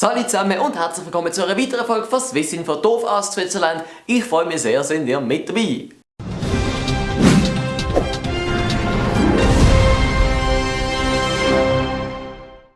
Salut zusammen und herzlich willkommen zu einer weiteren Folge von Swissinfo doof aus Switzerland. Ich freue mich sehr, sind ihr mit dabei.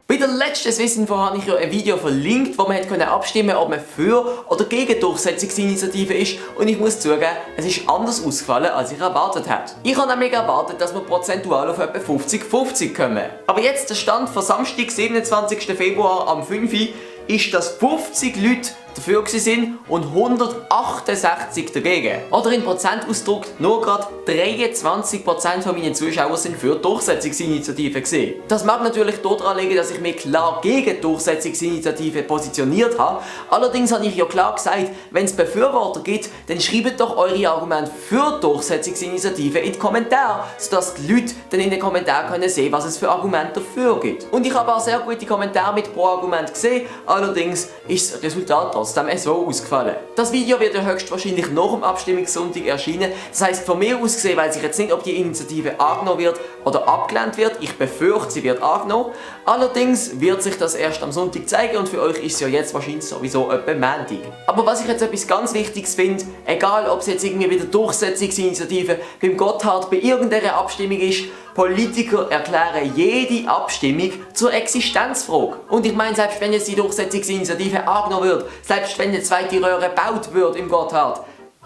Bei der letzten Swissinfo habe ich ja ein Video verlinkt, wo man abstimmen konnte, ob man für oder gegen Durchsetzungsinitiative ist, und ich muss zugeben, es ist anders ausgefallen, als ich erwartet hätte. Ich habe nämlich erwartet, dass wir prozentual auf etwa 50-50 kommen. Aber jetzt der Stand von Samstag, 27. Februar am 5 Uhr ist, dass 50 Leute dafür sind und 168 dagegen. Oder in Prozent ausgedrückt, nur gerade 23% von meinen Zuschauern sind für Durchsetzungsinitiative gewesen. Das mag natürlich daran liegen, dass ich mich klar gegen Durchsetzungsinitiative positioniert habe. Allerdings habe ich ja klar gesagt, wenn es Befürworter gibt, dann schreibt doch eure Argumente für Durchsetzungsinitiative in die Kommentare, sodass die Leute dann in den Kommentaren können sehen, was es für Argumente dafür gibt. Und ich habe auch sehr gute Kommentare mit pro Argument gesehen, allerdings ist das Resultat trotzdem so ausgefallen. Das Video wird ja höchstwahrscheinlich nach dem Abstimmungssonntag erscheinen. Das heisst, von mir aus gesehen weiss ich jetzt nicht, ob die Initiative angenommen wird oder abgelehnt wird. Ich befürchte, sie wird angenommen. Allerdings wird sich das erst am Sonntag zeigen und für euch ist es ja jetzt wahrscheinlich sowieso etwa Montag. Aber was ich jetzt etwas ganz Wichtiges finde, egal ob es jetzt irgendwie bei der Durchsetzungsinitiative, beim Gotthard, bei irgendeiner Abstimmung ist, Politiker erklären jede Abstimmung zur Existenzfrage. Und ich meine, selbst wenn jetzt die Durchsetzungsinitiative angenommen wird, selbst wenn eine zweite Röhre gebaut wird im Gotthard,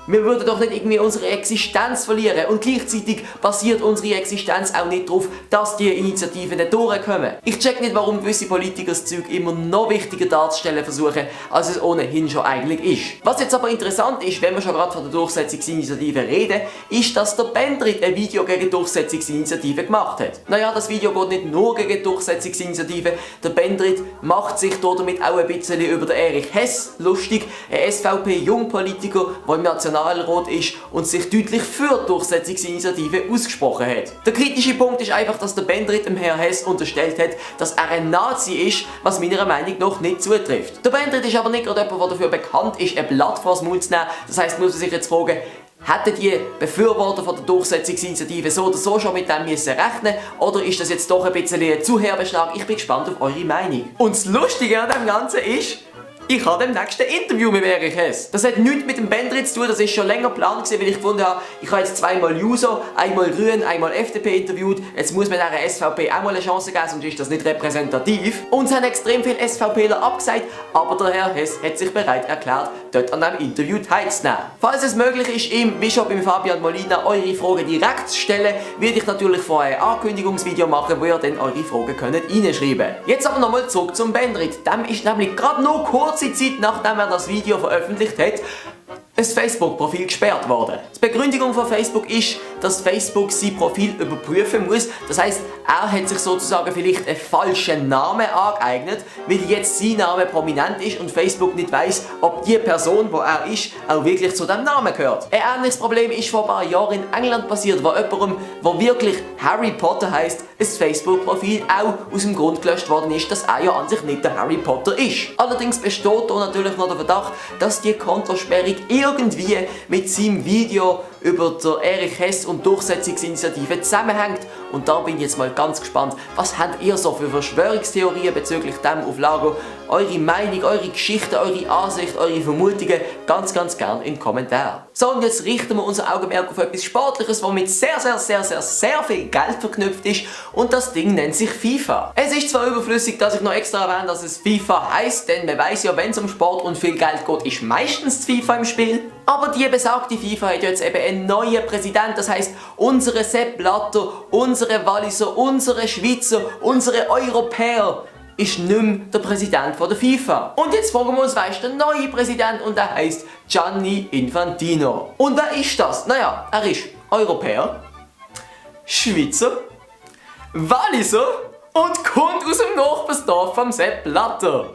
wir würden doch nicht irgendwie unsere Existenz verlieren, und gleichzeitig basiert unsere Existenz auch nicht darauf, dass die Initiativen nicht durchkommen. Ich check nicht, warum gewisse Politiker das Zeug immer noch wichtiger darzustellen versuchen, als es ohnehin schon eigentlich ist. Was jetzt aber interessant ist, wenn wir schon gerade von der Durchsetzungsinitiative reden, ist, dass der Bendrit ein Video gegen die Durchsetzungsinitiative gemacht hat. Naja, das Video geht nicht nur gegen die Durchsetzungsinitiative, der Bendrit macht sich damit auch ein bisschen über den Erich Hess lustig, ein SVP-Jungpolitiker, der im Nationalrat ist und sich deutlich für die Durchsetzungsinitiative ausgesprochen hat. Der kritische Punkt ist einfach, dass der Bendrit dem Herrn Hess unterstellt hat, dass er ein Nazi ist, was meiner Meinung nach nicht zutrifft. Der Bendrit ist aber nicht gerade jemand, der dafür bekannt ist, ein Blatt vors Mund zu nehmen. Das heisst, muss man sich jetzt fragen, hätten die Befürworter von der Durchsetzungsinitiative so oder so schon mit dem müssen rechnen, oder ist das jetzt doch ein bisschen zu herber Schlag? Ich bin gespannt auf eure Meinung. Und das Lustige an dem Ganzen ist, ich habe dem nächsten Interview mit Erich Hess. Das hat nichts mit dem Bendrit zu tun, das ist schon länger geplant gewesen, weil ich gefunden habe, ich habe jetzt zweimal Juso, einmal Grün, einmal FDP interviewt. Jetzt muss man der SVP auch mal eine Chance geben, sonst ist das nicht repräsentativ. Und es haben extrem viele SVPler abgesagt, aber der Herr Hess hat sich bereit erklärt, dort an diesem Interview teilzunehmen. Falls es möglich ist, ihm, wie schon beim Fabian Molina, eure Fragen direkt zu stellen, werde ich natürlich vorher ein Ankündigungsvideo machen, wo ihr dann eure Fragen reinschreiben könnt. Jetzt aber nochmal zurück zum Bendrit. Dem ist nämlich gerade noch kurze Zeit, nachdem er das Video veröffentlicht hat, ein Facebook-Profil gesperrt worden. Die Begründung von Facebook ist, dass Facebook sein Profil überprüfen muss. Das heisst, er hat sich sozusagen vielleicht einen falschen Namen angeeignet, weil jetzt sein Name prominent ist und Facebook nicht weiss, ob die Person, wo er ist, auch wirklich zu dem Namen gehört. Ein ähnliches Problem ist vor ein paar Jahren in England passiert, wo jemandem, der wirklich Harry Potter heisst, ein Facebook-Profil auch aus dem Grund gelöscht worden ist, dass er ja an sich nicht der Harry Potter ist. Allerdings besteht hier natürlich noch der Verdacht, dass die Kontosperrung irgendwie mit seinem Video über der Erich Hess und Durchsetzungsinitiative zusammenhängt. Und da bin ich jetzt mal ganz gespannt, was habt ihr so für Verschwörungstheorien bezüglich dem auf Lager? Eure Meinung, eure Geschichte, eure Ansicht, eure Vermutungen ganz gern in den Kommentaren. So, und jetzt richten wir unser Augenmerk auf etwas Sportliches, das mit sehr viel Geld verknüpft ist, und das Ding nennt sich FIFA. Es ist zwar überflüssig, dass ich noch extra erwähne, dass es FIFA heisst, denn man weiss ja, wenn es um Sport und viel Geld geht, ist meistens FIFA im Spiel. Aber die besagte FIFA hat jetzt eben einen neuen Präsident, das heisst, unsere Sepp Blatter, unsere Walliser, unsere Schweizer, unsere Europäer ist nicht mehr der Präsident von der FIFA. Und jetzt fragen wir uns, wer ist der neue Präsident, und der heisst Gianni Infantino. Und wer ist das? Naja, er ist Europäer, Schweizer, Walliser und kommt aus dem Nachbarsdorf vom Sepp Blatter.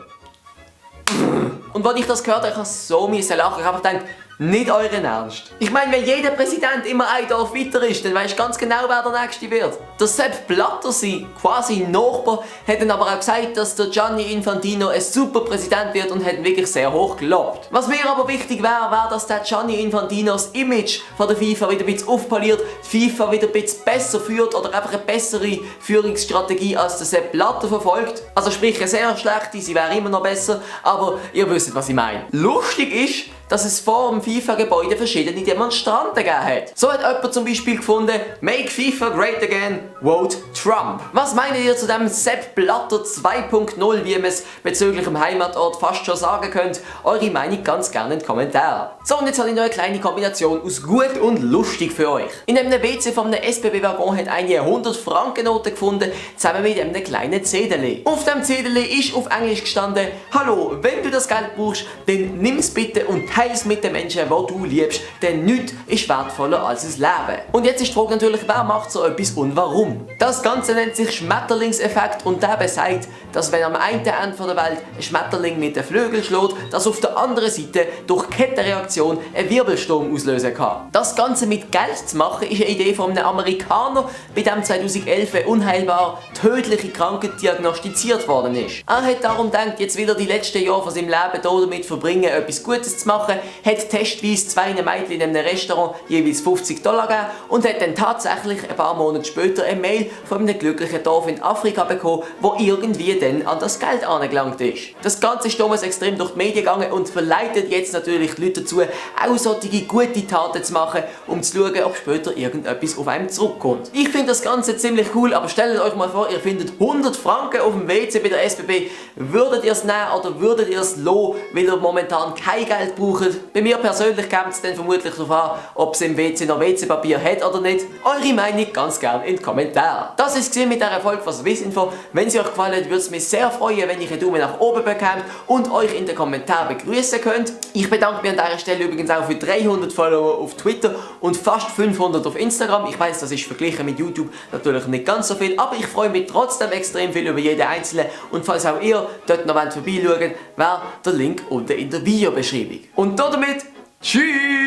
Und als ich das gehört habe, ich so lachen. Ich habe gedacht, Nicht euren Ernst. Ich meine, wenn jeder Präsident immer ein Dorf weiter ist, dann weisst du ganz genau, wer der Nächste wird. Der Sepp Blatter, sein quasi Nachbar, hat dann aber auch gesagt, dass der Gianni Infantino ein super Präsident wird und hat ihn wirklich sehr hoch gelobt. Was mir aber wichtig wäre, dass der Gianni Infantino das Image von der FIFA wieder ein bisschen aufpoliert, die FIFA wieder ein bisschen besser führt oder einfach eine bessere Führungsstrategie als der Sepp Blatter verfolgt. Also sprich eine sehr schlechte, sie wäre immer noch besser, aber ihr wisst, was ich meine. Lustig ist, dass es vor dem FIFA-Gebäude verschiedene Demonstranten gegeben hat. So hat jemand zum Beispiel gefunden, Make FIFA Great Again, Vote Trump. Was meint ihr zu dem Sepp Blatter 2.0, wie man es bezüglich dem Heimatort fast schon sagen könnt? Eure Meinung ganz gerne in den Kommentaren. So, und jetzt habe ich noch eine kleine Kombination aus gut und lustig für euch. In einem WC von einem SBB-Waggon hat eine 100-Franken-Note gefunden, zusammen mit einem kleinen Zettel. Auf dem Zettel ist auf Englisch gestanden, hallo, wenn du das Geld brauchst, dann nimm es bitte und teils mit den Menschen, die du liebst, denn nichts ist wertvoller als das Leben. Und jetzt ist die Frage natürlich, wer macht so etwas und warum? Das Ganze nennt sich Schmetterlingseffekt und der besagt, dass wenn am einen Ende der Welt ein Schmetterling mit den Flügeln schlägt, das auf der anderen Seite durch Kettenreaktion einen Wirbelsturm auslösen kann. Das Ganze mit Geld zu machen, ist eine Idee von einem Amerikaner, bei dem 2011 eine unheilbar tödliche Krankheit diagnostiziert worden ist. Er hat darum gedacht, jetzt wieder die letzten Jahre von seinem Leben damit verbringen, etwas Gutes zu machen, hat testweise 2 Mädchen in einem Restaurant jeweils $50 gegeben und hat dann tatsächlich ein paar Monate später eine Mail von einem glücklichen Dorf in Afrika bekommen, wo irgendwie dann an das Geld angelangt ist. Das Ganze ist damals extrem durch die Medien gegangen und verleitet jetzt natürlich die Leute dazu, auch solche gute Taten zu machen, um zu schauen, ob später irgendetwas auf einem zurückkommt. Ich finde das Ganze ziemlich cool, aber stellt euch mal vor, ihr findet 100 Franken auf dem WC bei der SBB. Würdet ihr es nehmen oder würdet ihr es lassen, weil ihr momentan kein Geld braucht? Bei mir persönlich kommt es dann vermutlich darauf an, ob es im WC noch WC-Papier hat oder nicht. Eure Meinung ganz gerne in den Kommentaren. Das war es mit dieser Folge von Swissinfo. Wenn sie euch gefallen hat, würde es mich sehr freuen, wenn ich einen Daumen nach oben bekommt und euch in den Kommentaren begrüßen könnt. Ich bedanke mich an dieser Stelle übrigens auch für 300 Follower auf Twitter und fast 500 auf Instagram. Ich weiß, das ist verglichen mit YouTube natürlich nicht ganz so viel, aber ich freue mich trotzdem extrem viel über jeden Einzelnen. Und falls auch ihr dort noch vorbeischauen wollt, wäre der Link unten in der Videobeschreibung. Und damit tschüss!